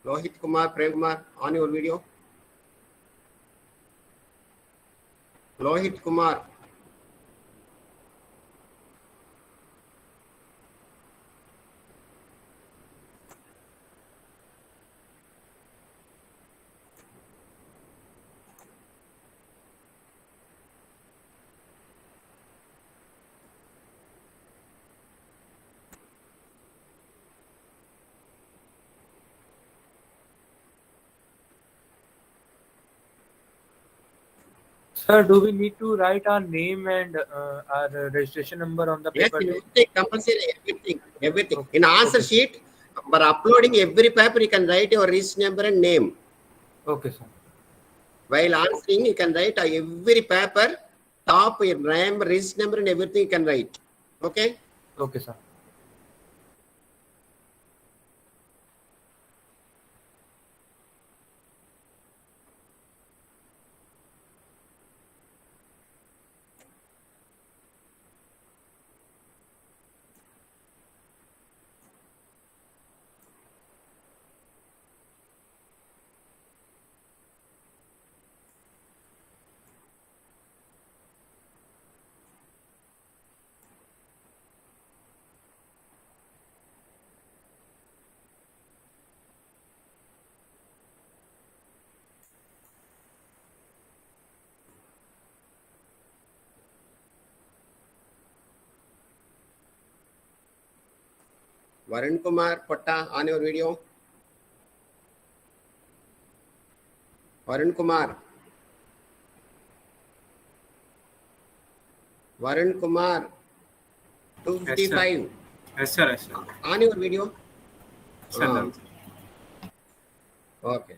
Lohit Kumar, Prem Kumar, on your video. Lohit Kumar. Sir, do we need to write our name and our registration number on the Yes, paper? everything, compulsory, everything. Okay. In answer Okay. sheet, for uploading every paper, you can write your registration number and name. Okay, sir. While answering, you can write every paper, top, your name, registration number, and everything you can write. Okay? Okay, sir. Varun Kumar Potta, on your video. Varun Kumar. Varun Kumar, 255. Yes, sir. Yes, sir. On your video. Sir, done. Okay.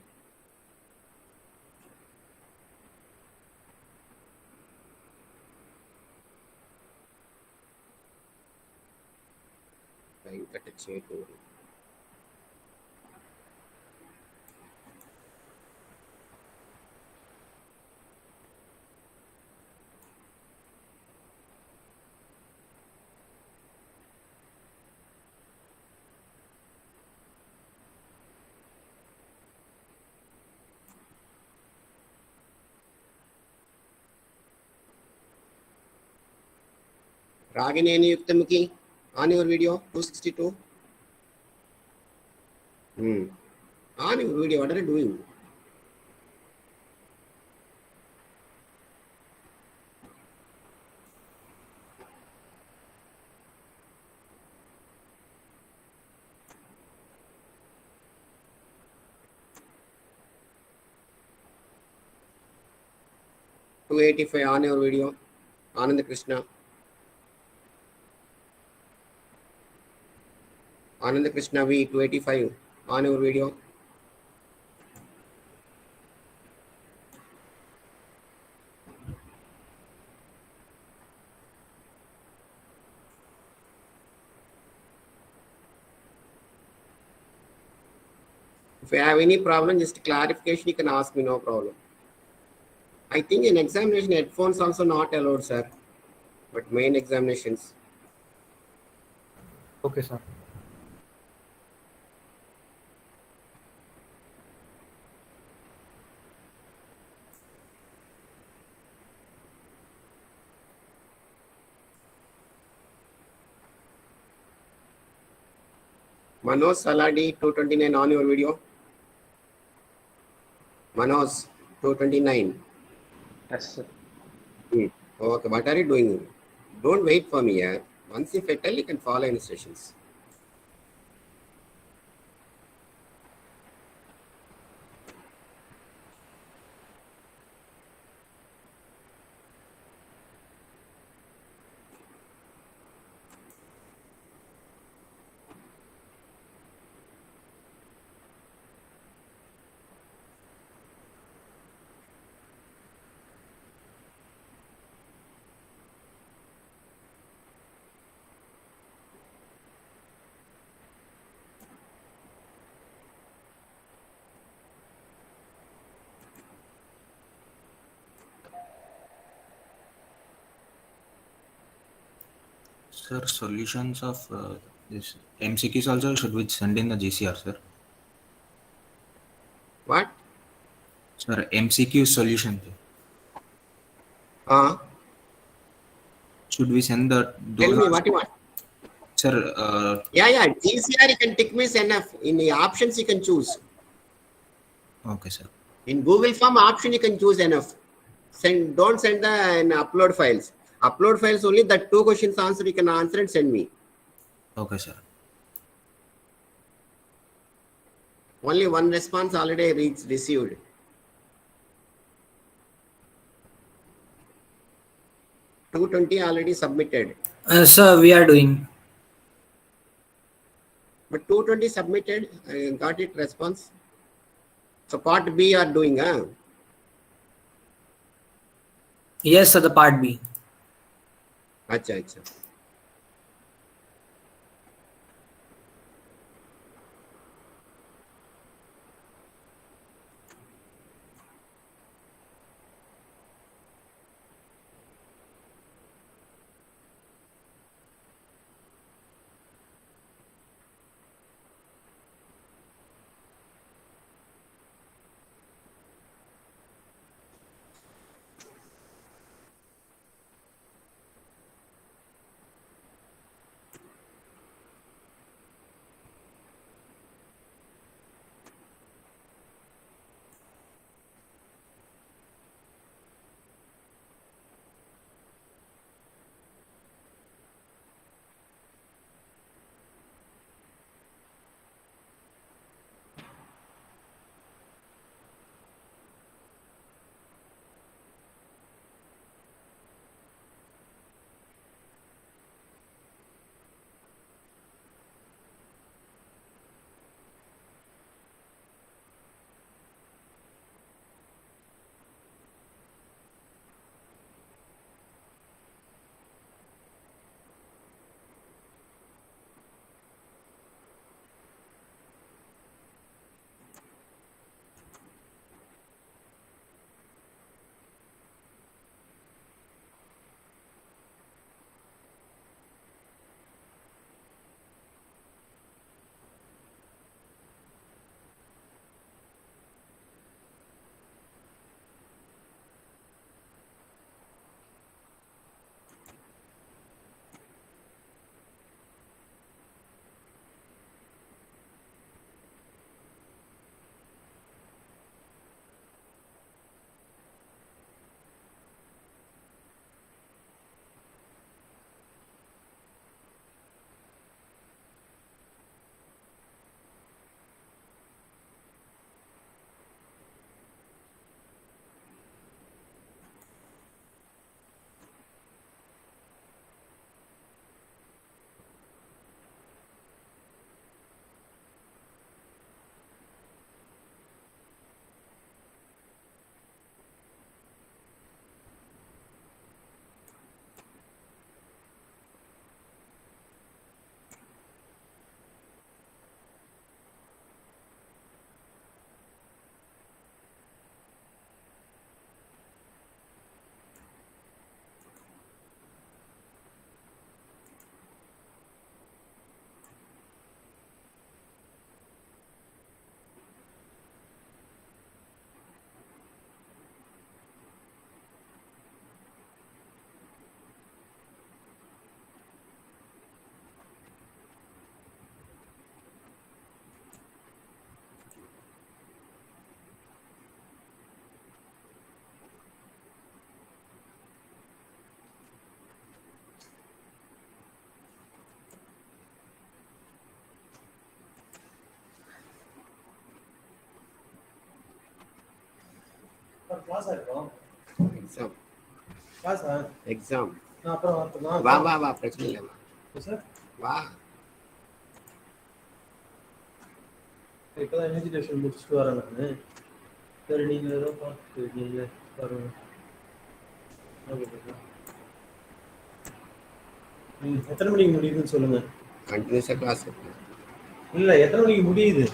Venkata Chetu. Ragineni Yuktamuki, on your video, 262. On your video, what are you doing? $285 on your video. Anand Krishna. Anand Krishna V, 285 on your video. If you have any problem, just clarification, you can ask me, no problem. I think in examination, headphones also not allowed, sir. But main examinations. Okay, sir. Manoj Saladi, 229 on your video. Manoj, 229. Yes, sir. Okay, what are you doing? Don't wait for me here. Once if I tell, you can follow instructions. Sir, solutions of this MCQs also should we send in the GCR, sir? What? Sir, MCQ solution. Uh, Should we send the Tell those me what you want. Sir, Yeah. GCR you can tick means enough. In the options you can choose. okay, sir. In Google Form option you can choose enough. Don't send the upload files. Upload files only that 2 questions answer you can answer and send me. Okay, sir. Only 1 response already received. $220 already submitted. Sir, we are doing. But 220 submitted, I got it response. So part B are doing, huh? Yes, sir, the part B. Acha. Exam. வா பிரச்சனை இல்லை வா இப்பதான் invigilation முடிச்சுட்டு வரேன் நான். சரி நீங்க ஏதோ பார்த்துட்டு இருக்கீங்க பாருங்க. எத்தனை மணிக்கு முடியுதுன்னு சொல்லுங்க. கண்டினியூஸா கிளாஸ் இல்ல எத்தனை மணிக்கு முடியுது?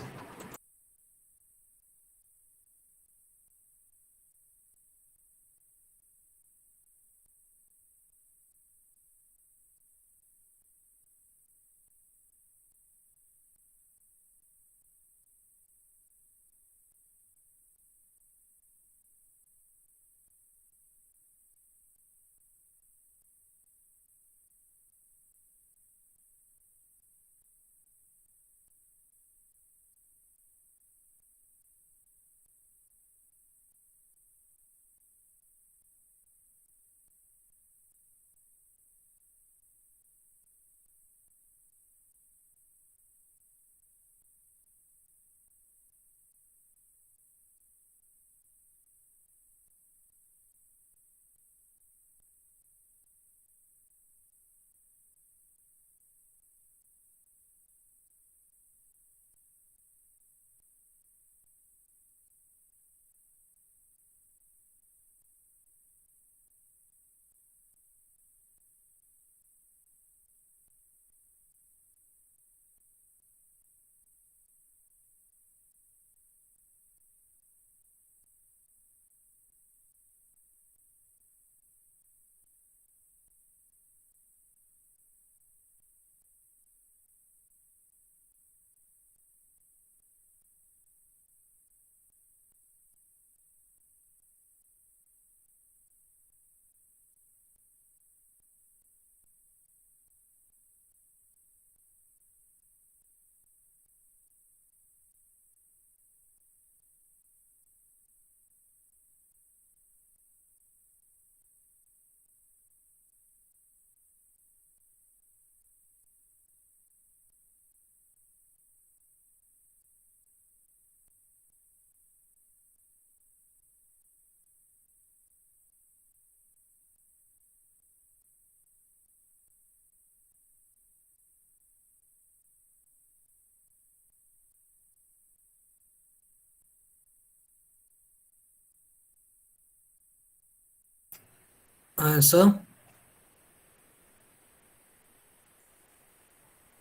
Sir?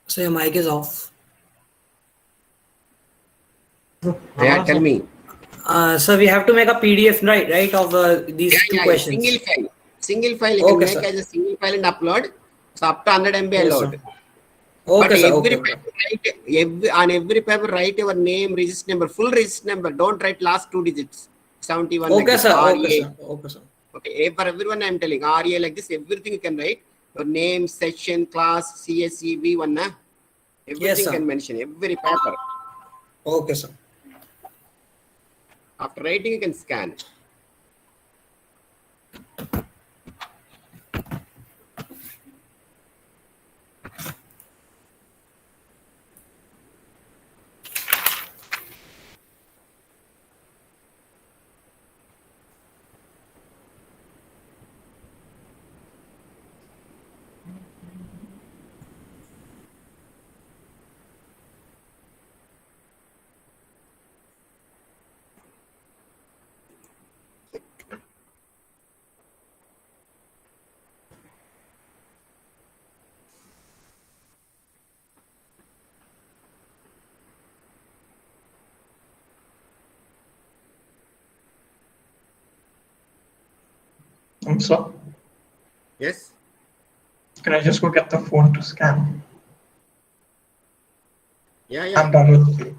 So your mic is off. Yeah, tell me. Sir, we have to make a PDF, right, of these two Yeah, questions. single file. Single file you can Okay, make sir. as a single file and upload. So up to 100 MB Yes, allowed. sir. But Okay, sir. every Okay, okay. paper on every paper write your name, register number, full register number. Don't write last 2 digits. 71 like Okay, this. sir. Okay, RA. sir. Okay, sir. Okay, for everyone I'm telling RA like this. Everything you can write. Your name, section, class, CSE, V1. Na? Yes, Everything sir. can mention. Every paper. Okay, sir. After writing, you can scan. So, Yes. can I just go get the phone to scan? Yeah, yeah. I'm done with you.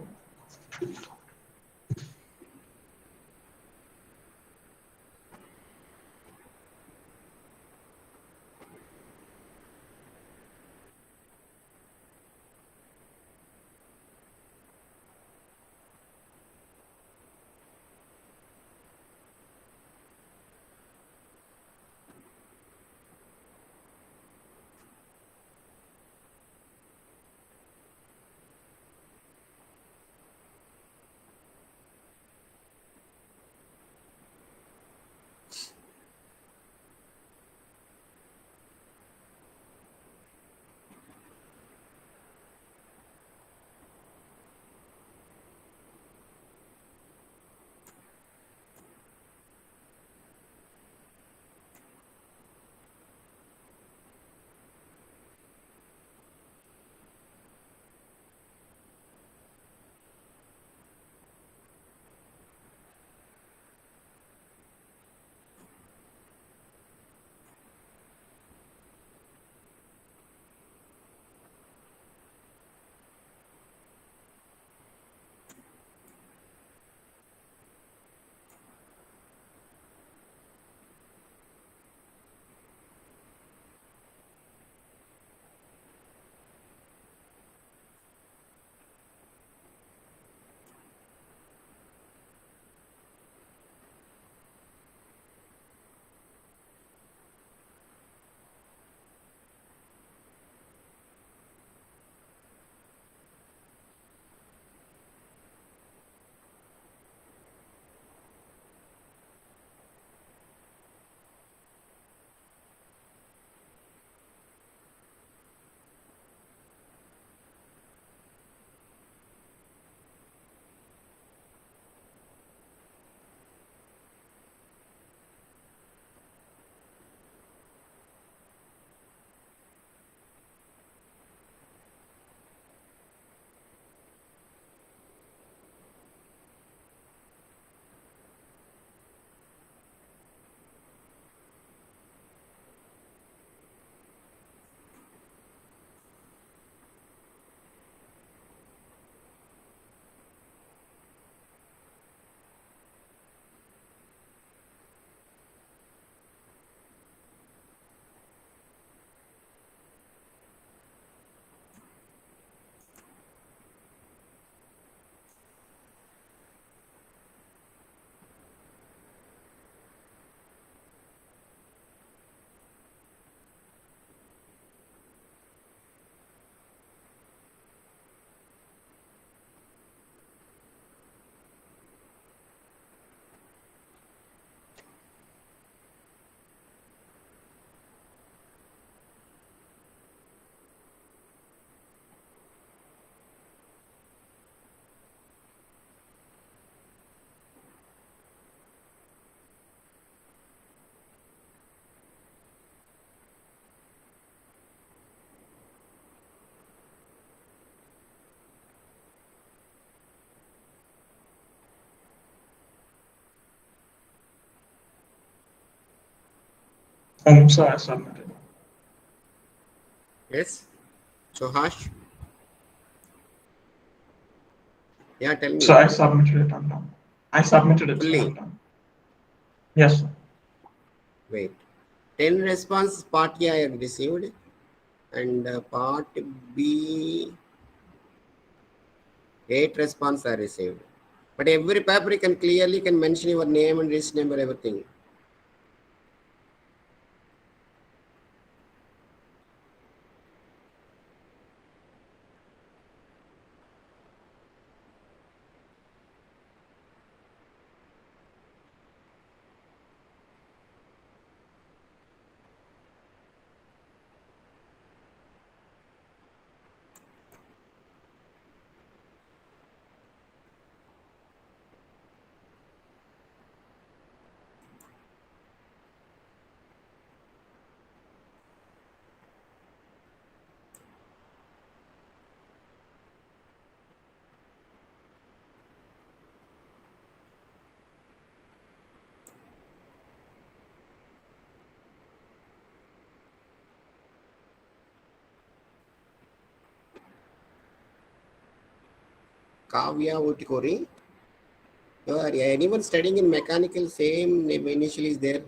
Sir, I submitted. Yes. Sohash. Yeah, tell me. So I submitted it. I'm done. I submitted it. Sir, Fully. I'm done. Yes, sir. Wait. 10 responses part A I have received, and part B 8 responses are received. But every paper you can clearly can mention your name and register number, everything. Kavya Utikori. Anyone studying in mechanical, same name initially is there.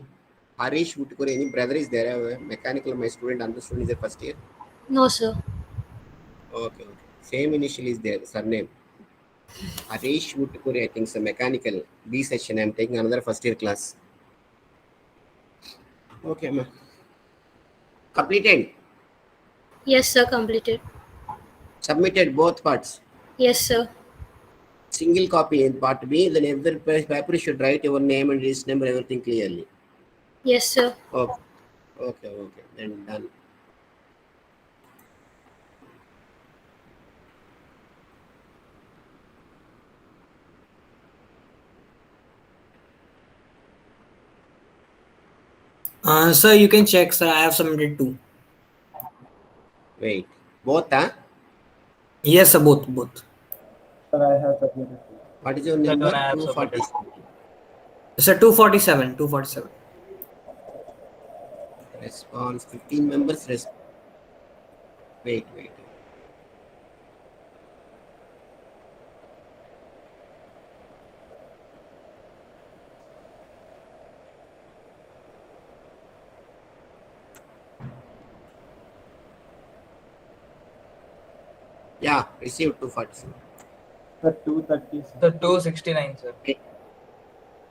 Harish Utikori, any brother is there? Mechanical, my student, under student is there first year. No, sir. Okay, okay. Same initial is there, surname. Harish Utikori, I think, so mechanical. B section, I'm taking another first year class. Okay, ma'am. Completed. Yes, sir. Completed. Submitted both parts. Yes, sir. Single copy in part B, then every paper you should write your name and register number, everything clearly. Yes, sir. Okay, okay, okay. Then done. Sir, you can check, sir. I have submitted two. Wait. Both, huh? Yes, sir. Both. Sir, I have submitted. What is your That number? one I have 240. Sir, 247. 247. Response 15 members. Wait. Yeah, received 240. Sir, 230. The 269, sir. Okay.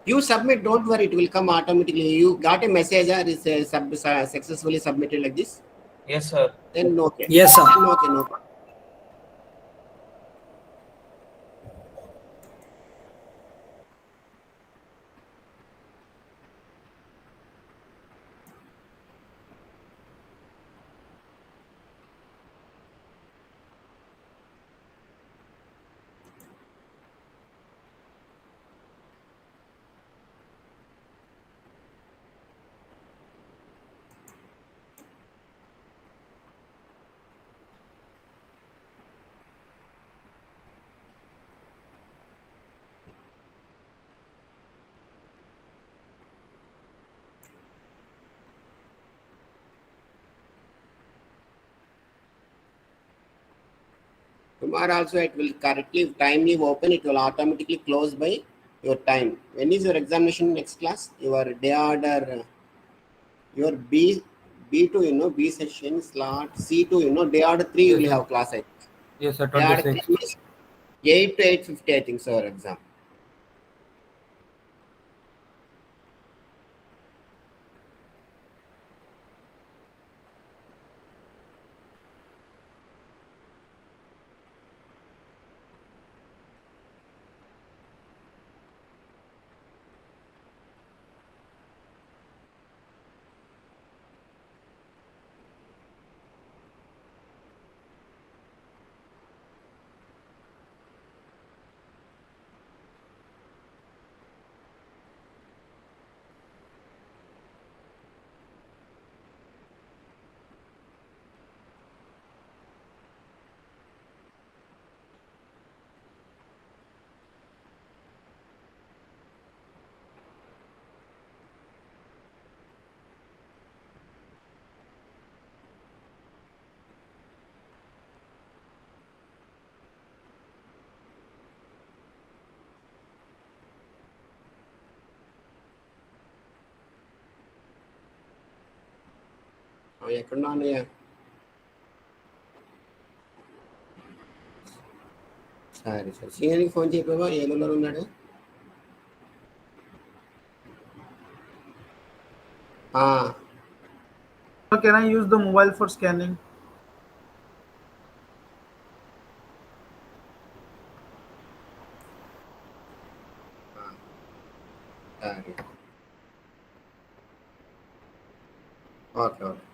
You submit, don't worry, it will come automatically. You got a message or is successfully submitted like this? Yes, sir. Then okay. Yes, sir. Then okay, no problem. Tomorrow also it will correctly timely open, it will automatically close by your time. When is your examination next class? Your day order, your B2, B session slot, C2, day order 3 you Yes, will sir. have class. Yes, sir. Day order 3 26. is 8 to 8:50, I think, so exam. ఎక్కడున్నా అన్నయ్య? సరే సరే, శ్రీహరికి phone చెప్పావా? ఏలూరులో ఉన్నాడు. Can I use the mobile for scanning? సరే, okay okay.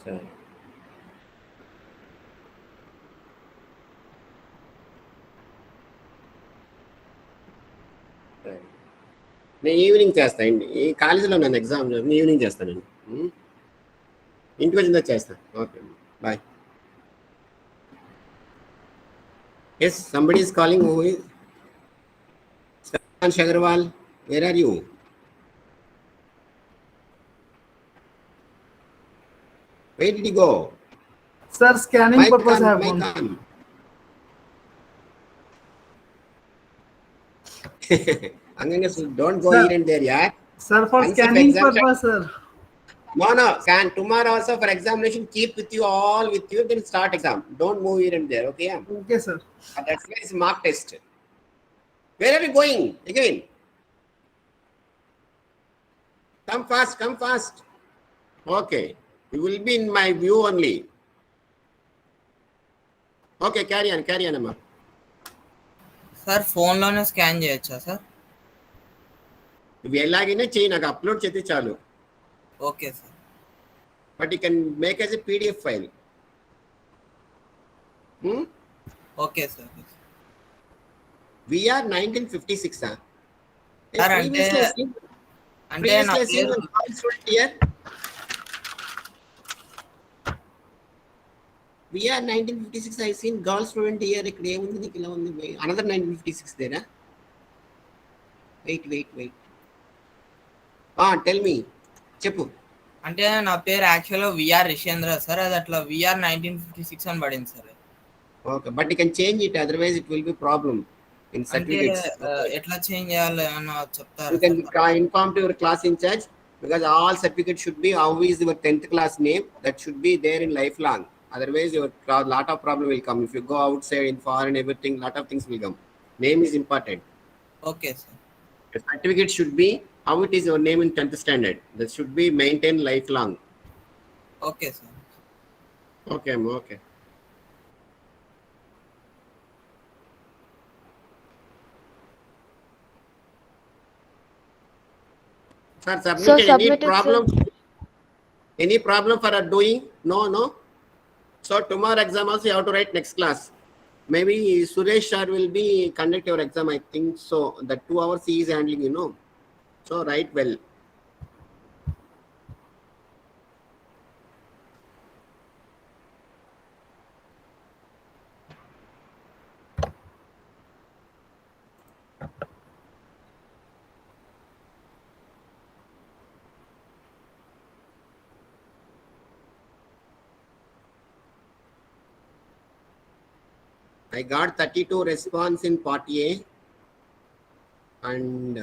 సరే సరే, నేను ఈవినింగ్ చేస్తానండి. ఈ కాలేజీలో నన్ను ఎగ్జామ్ ఈవినింగ్ చేస్తానండి. ఇంటికి వచ్చిందా చేస్తాను. Okay, bye. Yes, somebody is calling. Who is? Shansh Agarwal, where are you? Where did he go? Sir, scanning Mic purpose I on, have mic gone. on. Anganga, don't go Sir. here and there, yeah. Sir, for Once if scanning exam- purpose, sir. No, scan tomorrow also for examination. Keep with you, all with you. Then start exam. Don't move here and there. Okay. Okay, sir. That's why it's mock test. Where are you going again? Come fast. Come fast. Okay. You will be in my view only. Okay. Carry on, Amma. Sir ఫోన్లోనే scan చేయొచ్చా sir? నువ్వు ఎలాగైనా చేయి, నాకు upload చేస్తే చాలు. Okay sir. But you can make as a PDF file. Okay sir. VR 1956. Sir అంటే నా పేరు VR 1956. I seen girl student year. ఇక్కడ ఏముంది నీకు? ఇలా ఉంది. అనదర్ 1956 దేనా? వెయిట్ టెల్ మీ, చెప్పు. అంటే నా పేరు యాక్చువల్గా విఆర్ రిషేంద్ర సార్, అది అట్లా విఆర్ 1956 అని పడింది sir. Okay, but you can change it, otherwise it will be problem in అంటే సర్టిఫికేట్స్. ఎట్లా చేంజ్ చేయాలి అని చెప్తారు? You can inform to your class in charge, because all certificates should be how is your 10th class name. That should be there in lifelong. Otherwise, your lot of problem will come. If you go outside in foreign, everything, lot of things will come. Name is important. Okay sir. The certificate should be how it is your name in 10th standard. That should be maintained lifelong. Okay sir. Okay, okay. Sir, submitted. Any problem? Sir. Any problem for doing? No. So tomorrow exam also you have to write next class. Maybe Suresh sir will be conduct your exam. I think so. The 2 hours he is handling, So write well. I got 32 response in part A and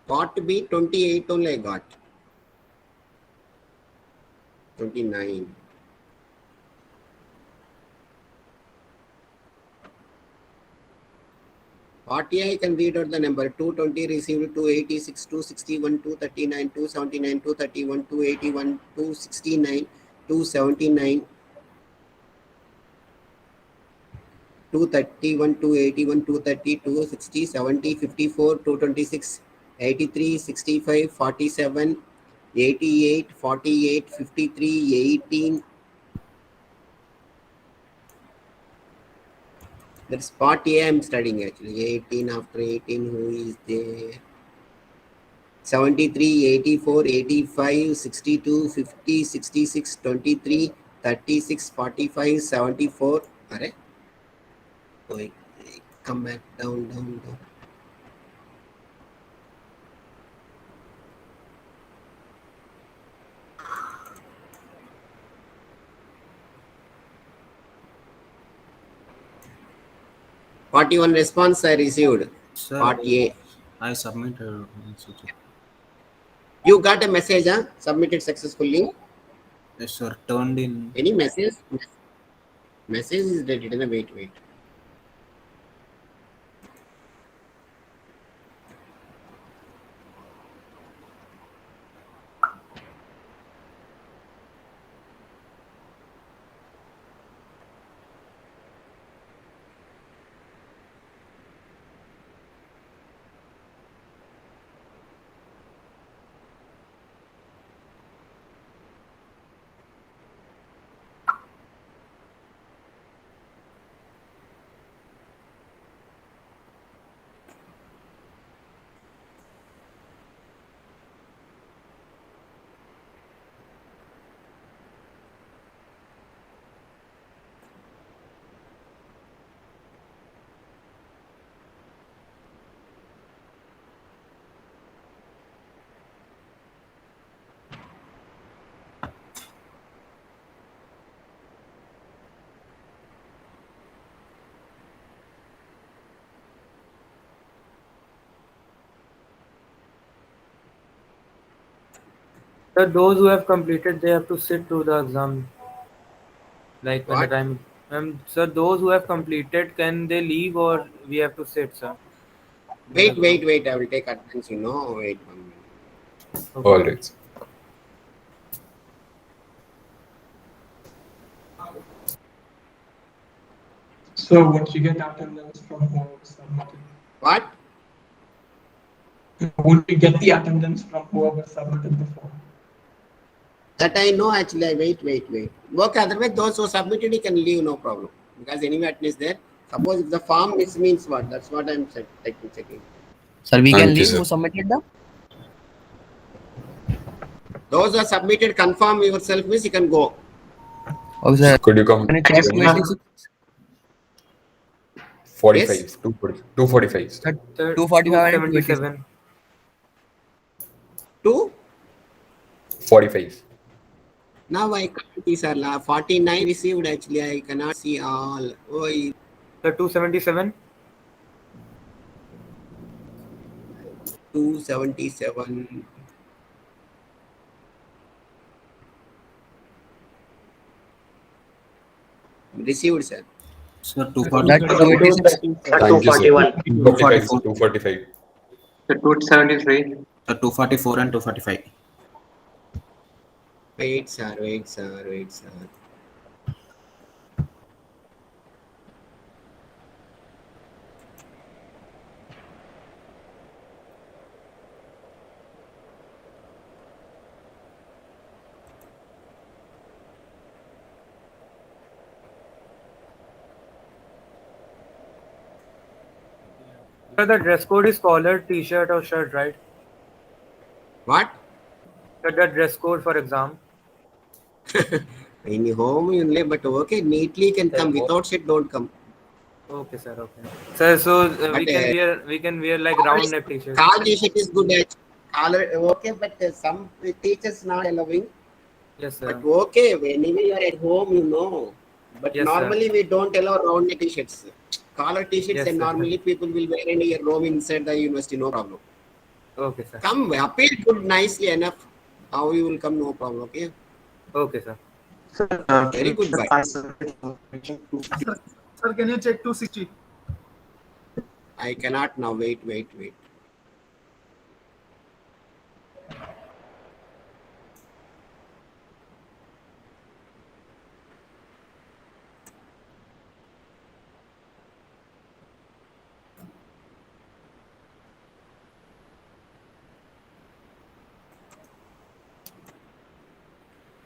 part B 28 only I got. 29. RTI, I can read out the number. 220 received, 286, 261, 239, 279, 231, 281, 269, 279, 231, 281, 230, 260, 70, 54, 226, 83, 65, 47, 88, 48, 53, 18. That's part A I'm studying actually. 18, after 18, who is there? 73, 84, 85, 62, 50, 66, 23, 36, 45, 74. Alright. Wait, come back, down, down, down. Forty-one response I received. Sir, Part A. I submitted. You got a message, huh? Submitted successfully. Yes, sir. Turned in. Any message? Message is written. Wait. Sir, those who have completed, they have to sit to the exam. Like when the What? time. Sir, those who have completed, can they leave or we have to sit, sir? Wait. I will take attendance. Wait 1 minute. Okay. All right. So would you get attendance from whoever submitted? What? Would you get the attendance from whoever submitted the form? That I know actually. Wait. Okay, otherwise those who submitted, you can leave, no problem. Because anyway attendance there. Suppose if the form means what? That's what I'm checking. Sir, we Thank can you, leave sir. who submitted the. Those who are submitted, confirm yourself means you can go. Okay, sir. Could you come? Can you check 26? 45. Yes. 245. Sir, 245 and 277. 2. 45. Now I can't see, sir. 49 received actually. I cannot see all. Oh, Sir, 277. 277. Received, sir. Sir, That 246. 286. Thank you, sir. 245. 245. 273. Sir, 244 and 245. Wait, sir. Sir, the dress code is collar, t-shirt or shirt, right? What? Sir, the dress code for exam. In home only, but okay, neatly can come. Without shirt, don't come. Okay, sir. Okay. Sir, so But, we can wear like round neck t-shirt. Collar t-shirt is good. Collar okay, but some teachers not allowing. Yes, sir. But okay, anyway you are at home, But Yes, normally we don't allow round neck t-shirts. Collar t-shirts, Yes, and sir. normally people will wear and you roam inside the university, no problem. Okay, sir. Come, appear good nicely enough. How you will come, no problem. Okay. Okay, sir. Very good. Bye. Sir, can you check 260? I cannot now. Wait.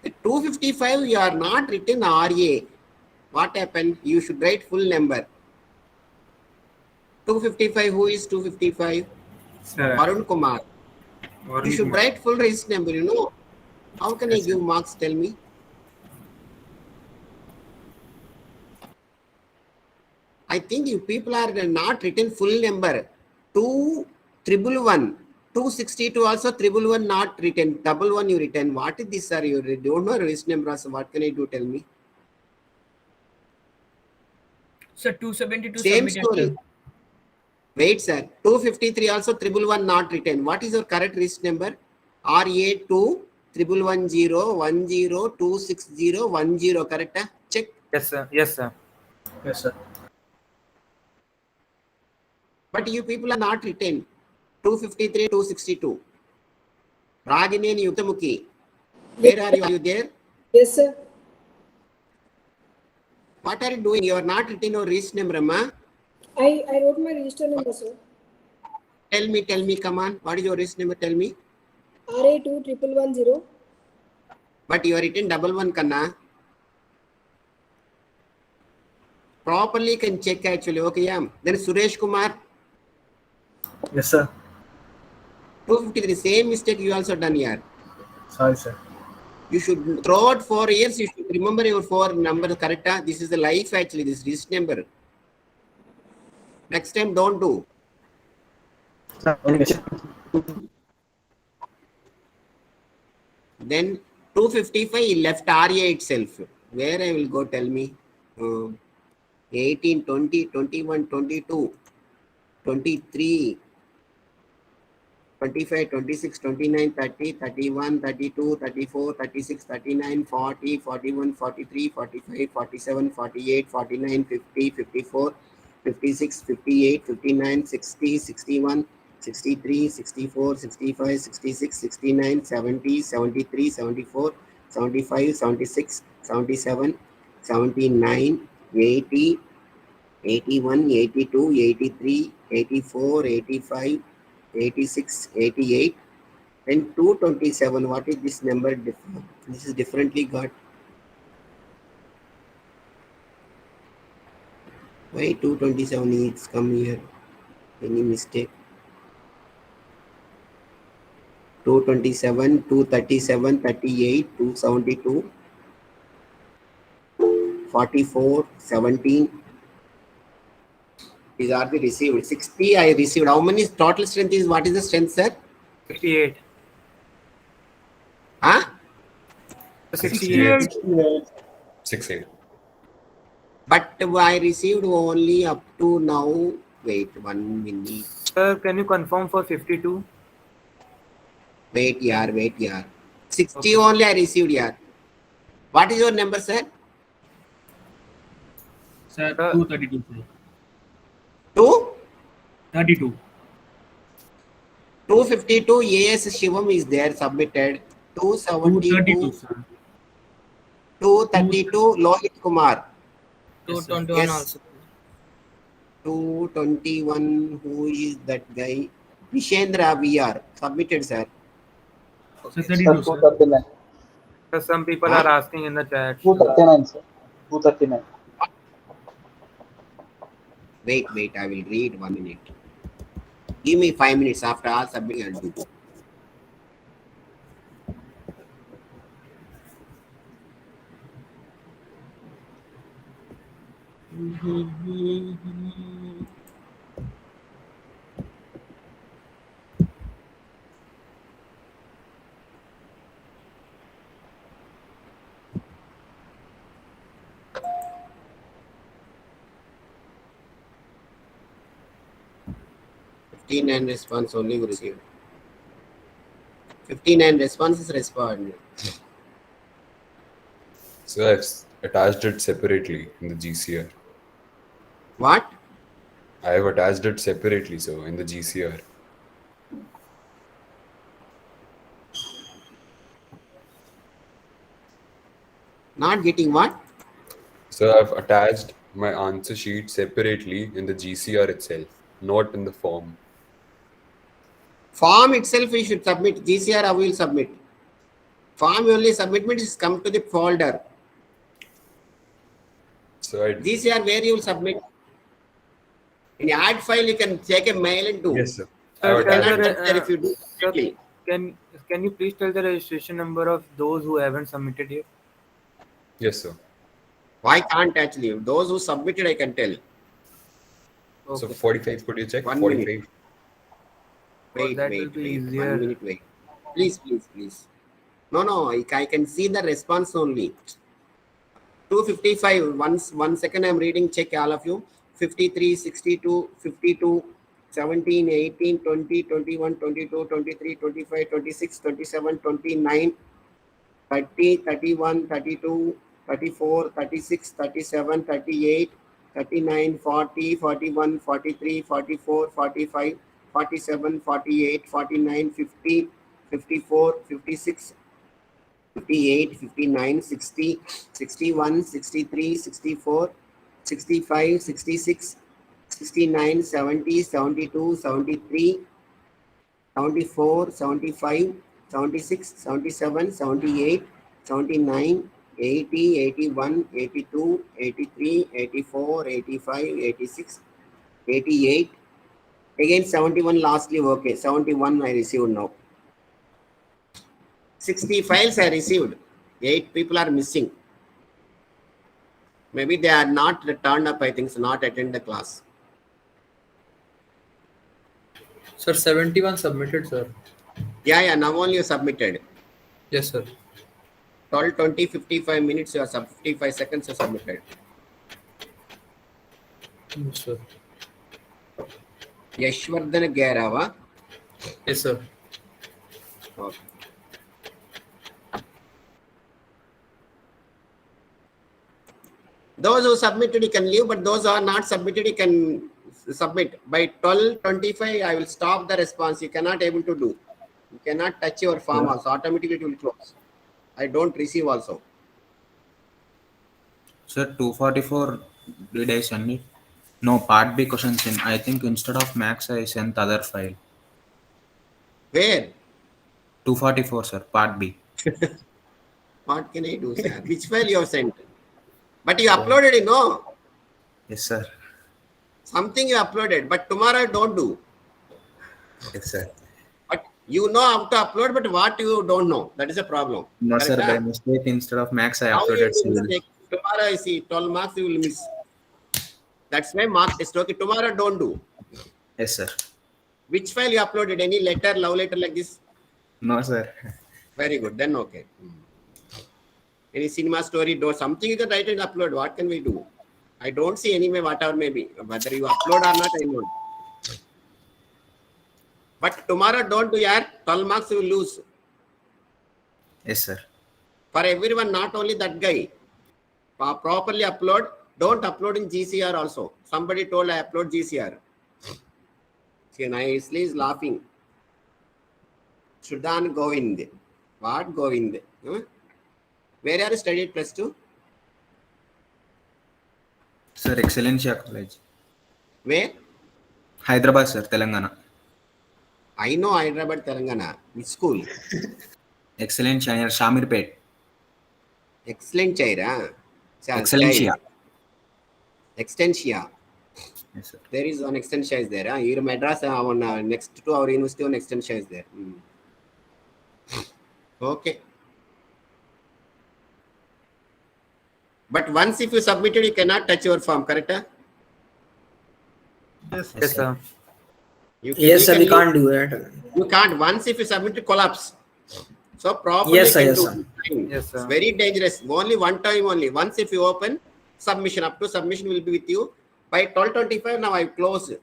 At 255, you are not written RA. What happened? You should write full number. 255, who is 255? Sir. Varun Kumar. Varun You should Kumar. write full register number, you know. How can I give marks? Tell me. I think you people are not written full number. 2,111. 262 also 111 not written. 111 you written. What is this, sir? You don't know register number. So what can I do? Tell me. Sir, 272 Same submitted, story. sir. Wait, sir. 253 also 111 not written. What is your correct register number? RA2 1110 10 260 10. Correct? Check. Yes, sir. Yes, sir. Yes, sir. But you people are not written. 253 262. Ragini and Yutamukhi. Where are you? Are you there? Yes, sir. What are you doing? You are not written your register number, ma. I wrote my register number, sir. Tell me, come on. What is your register number? Tell me. RA2 1110. But you are written 11 kanna. Properly can check actually. Okay, yeah. Then Suresh Kumar. Yes, sir. 253. Same mistake you also done here. Sorry, sir. You should throughout 4 years. You should remember your 4 numbers. Correct? This is the life actually. This register number. Next time don't do. Okay, sir. Then 255 he left RA itself. Where I will go? Tell me. 18, 20, 21, 22, 23, 25, 26, 29, 30, 31, 32, 34, 36, 39, 40, 41, 43, 45, 47, 48, 49, 50, 54, 56, 58, 59, 60, 61, 63, 64, 65, 66, 69, 70, 73, 74, 75, 76, 77, 79, 80, 81, 82, 83, 84, 85, 86, 88, and 227. What is this number? This is differently got. Why 227 is come here? Any mistake? 227, 237, 38, 272, 44, 17. These are the received. 60 I received. How many total strength is? What is the strength, sir? 68. Huh? 68. 68. But I received only up to now. Wait 1 minute. Sir, can you confirm for 52? Wait, yaar. 60 only I received, yaar. What is your number, sir? Sir, 232, sir. 2? 32. 252 AS Shivam is there submitted. 272, sir. 232 Lohit Kumar. 221 Yes. also. 221, who is that guy? Vishendra VR submitted, sir. Sir, 32, sir. 239. Sir, some people are asking in the chat. 239, sir. 239. Wait, I will read 1 minute. Give me 5 minutes. After all submitting, I'll do. And response only we received. 59 responses respond. So I've attached it separately in the GCR. What? I have attached it separately, so in the GCR. Not getting what? So I've attached my answer sheet separately in the GCR itself, not in the form. Form itself we should submit. GCR I will submit. Form only submit is come to the folder. So I GCR where you will submit. In the add file you can take a mail and do. yes, sir. Sir, I've tell attached the it. Cannot touch there if you do sir, quickly. can you please tell the registration number of those who haven't submitted yet? Yes, sir. Why can't actually? Those who submitted I can tell. So Okay. 45, could you check? 1 45. minute. Oh, Wait, that will wait, be wait. easier. 1 minute, wait. Please. No, I can see the response only. 255. 1 second I'm reading, check all of you. 53, 62, 52, 17, 18, 20, 21, 22, 23, 25, 26, 27, 29, 30, 31, 32, 34, 36, 37, 38, 39, 40, 41, 43, 44, 45, 47, 48, 49, 50, 54, 56, 58, 59, 60, 61, 63, 64, 65, 66, 69, 70, 72, 73, 74, 75, 76, 77, 78, 79, 80, 81, 82, 83, 84, 85, 86, 88. Again 71 lastly, okay. 71 I received now. 60 files I received. 8 people are missing. Maybe they are not turned up, I think, so not attend the class. Sir, 71 submitted, sir. Yeah, now only you submitted. Yes, sir. 12, 20, 55 minutes, you are 55 seconds you submitted. Yes, sir. Yashwardhan Gairava. Yes, sir. Okay. Those who submitted you can leave, but those who are not submitted you can submit. By 12:25 I will stop the response. You cannot able to do. You cannot touch your form also. Automatically it will close. I don't receive also. Sir, 244, did I send it? No, part B questions in. I think instead of max, I sent other file. Where? 244, sir, part B. What can I do, sir? Which file you have sent? But you uploaded it, no? Yes, sir. Something you uploaded, but tomorrow don't do. Yes, sir. But you know how to upload, but what you don't know. That is a problem. No, sir, Correct, by huh? mistake, instead of max, I How you uploaded do civil. mistake? Tomorrow I see 12 marks you will miss. That's why mark test. Okay, tomorrow don't do. Yes, sir. Which file you uploaded? Any letter, love letter like this? No, sir. Very good. Then okay. Any cinema story, do something you can write and upload. What can we do? I don't see anyway, whatever maybe. Whether you upload or not, I know. But tomorrow don't do, yaar. 12 marks you will lose. Yes, sir. For everyone, not only that guy. Properly upload. Don't upload in GCR also. Somebody told I upload GCR. See, nicely is laughing. Shudan Govind. What Govind? Huh? Where are you studied +2? Sir, Excellencia College. Where? Hyderabad, sir, Telangana. I know Hyderabad, Telangana. Which school? Excellencia near Shamirpet. Excellent chair, huh? Excellencia. Extensia. Yes, sir. There is one Extensia is there. Huh? Here Madras, next to our university, one Extensia is there. Okay. But once if you submitted, you cannot touch your form, correct? Huh? Yes, sir. Yes, sir, we can't do that. You can't. Once if you submit, it collapse. So properly Yes, sir, can yes, do sir. Yes, sir. It's very dangerous. Only one time only. Once if you open, submission up to submission will be with you. By 12:25 now I close.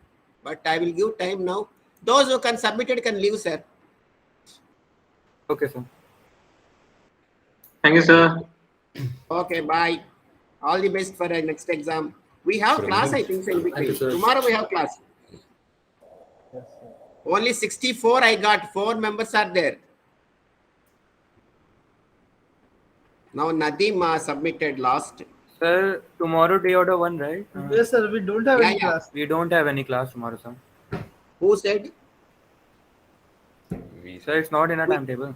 But I will give time now. Those who can submit it can leave, sir. Okay, sir. Thank you, sir. Okay, bye. All the best for the next exam. We have From class, the- I think, so in Thank you, between. sir. Tomorrow we have class. Yes, sir. Only 64 I got. 4 members are there. Now Nadim submitted last. Sir, tomorrow day order 1, right? Yes, sir. We don't have Yeah, any yeah. class. We don't have any class tomorrow, sir. Who said? We Sir, it's not in our timetable.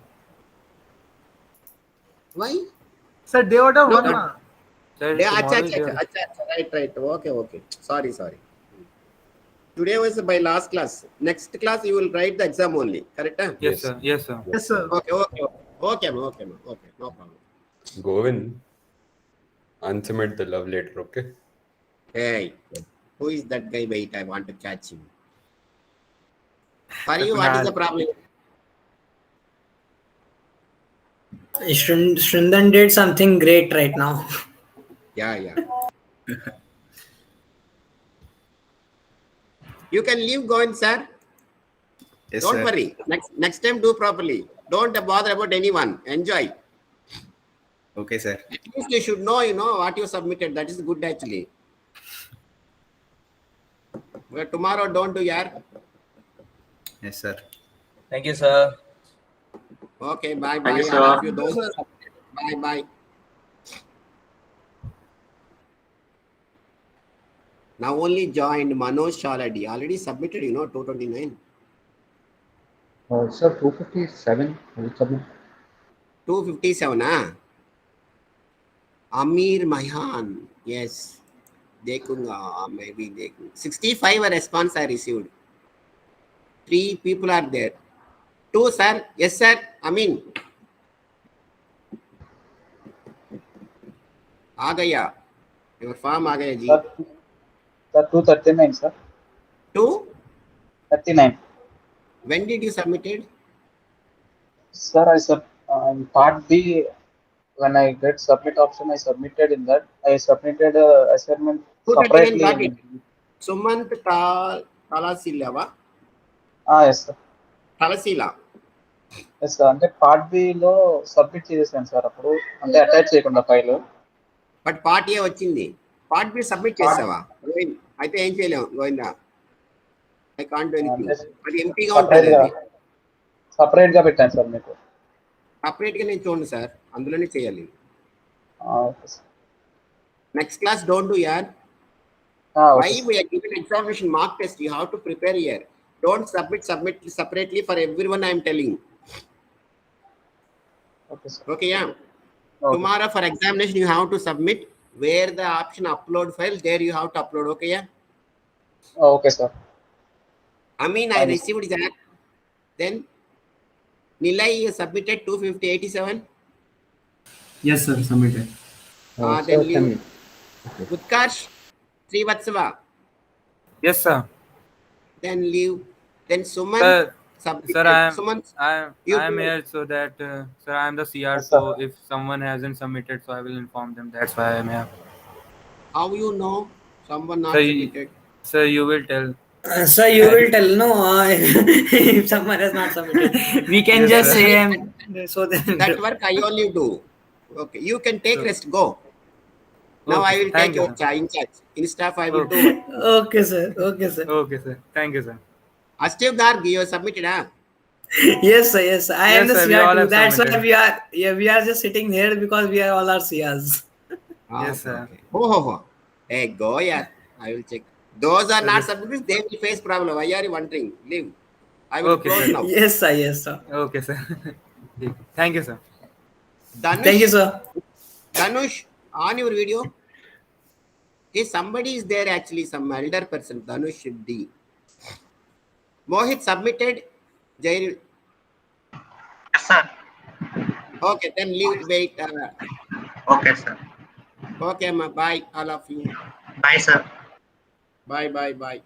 Why? Sir, day order No, one. no. na. Sir, Yeah, tomorrow is day order. right. Okay. Sorry. Today was my last class. Next class you will write the exam only. Correct? Huh? Yes, sir. Yes, sir. Yes, sir. Okay. No problem. Govin, unsubmit the love letter, okay? Hey, who is that guy? Wait, I want to catch him. For you, That's what is mad. the problem? Shrindan did something great right now. Yeah. You can leave going, sir. Yes, Don't sir. worry. Next time do properly. Don't bother about anyone. Enjoy. Okay, sir. At least you should know, what you submitted. That is good actually. But tomorrow don't do yaar. Yes, sir. Thank you, sir. Okay, bye. Thank you, All of sir. you, those who submitted. Bye. Now only joined Manoj Shaladi. Already submitted, 229. Sir, 257. Will you submit? 257, Amir Mahan. Yes. Dekhunga. Maybe dekhunga. 65 response I received. 3 people are there. 2, sir. Yes, sir. Amin. आ गया. Your form आ गया जी. Sir, 239, sir. 2. 39. When did you submit it? Sir, in part B, when I get submit option, I submitted in that. I submitted assignment 239 got separately. it. Sumant Talasila. Yes, sir. Talasila. Yes, sir. అంటే part B లో submit చేసేసాను sir అప్పుడు అంటే attach చేయకుండా file but part A వచ్చింది. Part B submit చేసావా? అయితే ఏం చేయలేము Govinda. I can't do anything. అది ఎంపీగా ఉంటుంది. సపరేట్ గా పెట్టాను సార్ మీకు. సపరేట్ గా నేను చూడండి సార్, అందులోనే చేయాలి. Okay sir. Next class don't do యార్. Why we are giving examination mark test? You have to prepare here. Don't submit separately for everyone. I am telling. Okay, sir. Okay, yeah. Okay. Tomorrow for examination you have to submit where the option upload file. There you have to upload. Okay, yeah. Okay, sir. I mean, I received that. Then Nilay submitted 250.87. Yes, sir. Submitted. Then you Utkarsh Srivatsava. Yes, sir. Then leave. Then Suman submitted. Sir, Suman, I you am do it. here so that sir, I am the CR. Yes, So sir. if someone hasn't submitted, so I will inform them. That's why I am here. How you know someone not Sir, submitted? Sir, you will tell. So you will tell no if someone has not submitted. We can Yes, just sir. say so then. That work I only do. Okay, you can take rest. Go. Now Okay, I will thank take you, your sir. in charge. In staff I will Okay. do. Okay, sir. Okay, sir. Okay, sir. Thank you, sir. Astiv Garg, you have submitted, huh? Yes, sir. Yes, sir. I am Yes, the sir, we CR all too. have That's why submitted. we are just sitting here because we are all our CRs. Yes, sir. Okay. Ho. Hey, go, yeah. I will check. Those are not submitted. They will face problem. Why are you wondering? Leave. I will Okay, close sir. now. Yes, sir. Yes, sir. Okay, sir. Thank you, sir. Dhanush, Thank you, sir. Dhanush, on your video. Hey, somebody is there actually, some elder person. Dhanush D. Mohit submitted. Jair. Yes, sir. Okay, then leave. Wait. Okay, sir. Okay, ma. Bye, all of you. Bye, sir. Bye.